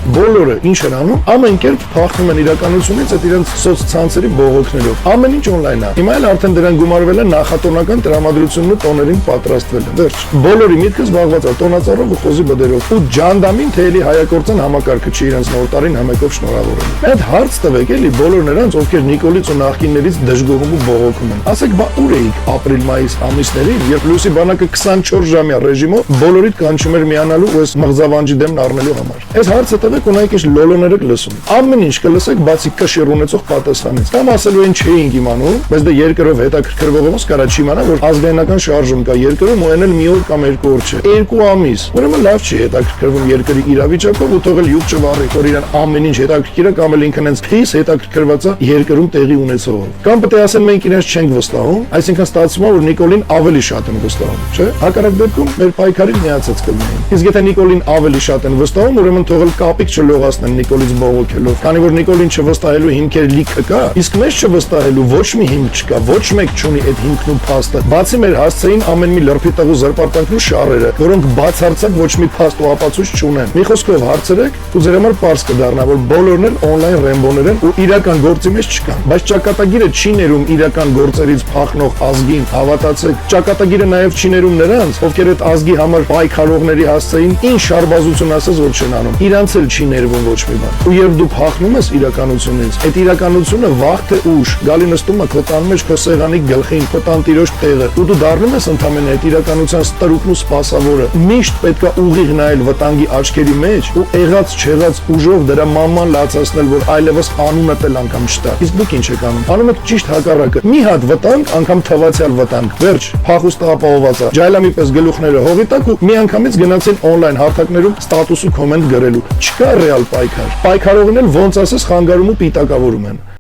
Բոլորը ինչ են անում, ամեն կերպ փախնում են իրականությունից այդ իրենց սոցցանցերի բողոքներով։ Ամեն ինչ on-line է։ Հիմա էլ արդեն դրան գումարվել է նախատոնական տրամադրությունն ու տոներին պատրաստվելը։ Վերջ։ Բոլորի միտքը զբաղված է տոնածառով ու խոզի բդերով։ Ու ջանդամին թե էլի հայակորձան համակարգը չի իրենց նոր տարին համեկով շնորհավորել։ Այդ հարց տվեք էլի բոլոր նրանց, ովքեր Նիկոլից ու նախկիններից դժգոհում ու բողոքում են։ Ասեք, բա ուր էիք ապրիլ-մայիս ամիսներին, երբ լույսի բանակը 24 ժամյա ռեժիմով բոլորիդ կանչում էր միանալու ու այս մղձավանջի դեմն առնելու համար։ Այս հարցը տվեք ու նայեք ինչ լոլոներ եք լսում։ Ամեն ինչ կլսեք բացի կշիռ ունեցող պատասխանից։ Կամ ասելու են չէինք իմանում, բայց դե երկրով հետաքրքրվողը ոնց կարա չիմանա, որ ազգայնական շարժում կա երկրում ու այն էլ մի օր կամ երկու օր չէ։ 2 ամիս։ Ուրեմն լավ չի հետաքրքրվում երկրի իրավիճակով ու թողել յուղ չվառի, որ իրան ամեն ինչ հետաքրքիր է կամ էլ ինքն հենց փիս հետաքրքրված է երկրում տեղի ունեցողով։ Կամ պետք է ասեն մենք իրենց չենք վստահում, այսինքն ստացվում է որ Նիկոլին ավելի շատ են վստահում, չէ՞։ Հակառակ դեպքում մեր պայքարին միացած կլինեին։ Իսկ եթե Նիկոլին ավելի շատ են վստահում, ուրեմն թողել կապիկ չլողացնեն Նիկոլից բողոքելով, քանի որ Նիկոլին չվստահելու հիմքեր լիքը կա, իսկ մեզ չվստահելու ոչ մի հիմք չկա, ոչ մեկ չունի այդ հիմքն ու փաստը։ Բացի մեր հասցեին ամեն մի լրփիտաղ ու զրպարտանքն ու շարերը, որոնք բացարձակ ոչ մի փաստ ու ապացույց չունեն։ Մի խոսքով հարցրեք ու ձեր համար պարզ կդառնա, որ բոլորն էլ on-line ռեմբոներ են ու իրական գործի մեջ չկան։ Բայց ճակատագիրը չի ներում իրական գործերից փախնող ազգին, հավատացեք, ճակատագիրը նաև չի ներում նրանց, ովքեր այդ ազգի համար պայքարողների հասցեին ինչ շարբազություն ասես որ չեն անում։ Իրանց էլ չի ներվում ոչ մի բան։ Ու երբ դու փախնում ես իրականությունից, այդ իրականությունը վաղ թե ուշ գալի նստում է քո տան մեջ, քո սեղանի գլխին, քո տանտիրոջ տեղը, ու դու դառնում ես ընդամենը այդ իրականության ստրուկն ու սպասավորը։ Միշտ պետք է ուղիղ նայել վտանգի աչքերի մեջ ու եղած չեղած ուժով դրա մաման լացացնել, որ այլևս անունը տել անգամ չտա։ Իսկ դուք ինչ եք անում։ Անում եք ճիշտ հակառակը։ Մի հատ վտանգ, անգամ թվացial վտանգ։ Վերջ, փախուստը ապահովված է։ Ջայլամի պես գլուխները հողի տակ ու միանգամից գնացին on-line հարթակներում ստատուս ու կոմենտ գրելու։ Չկա ռեալ պայքար։ Պայքարողն էլ ոնց ասես խանգարում ու պիտակավորում են։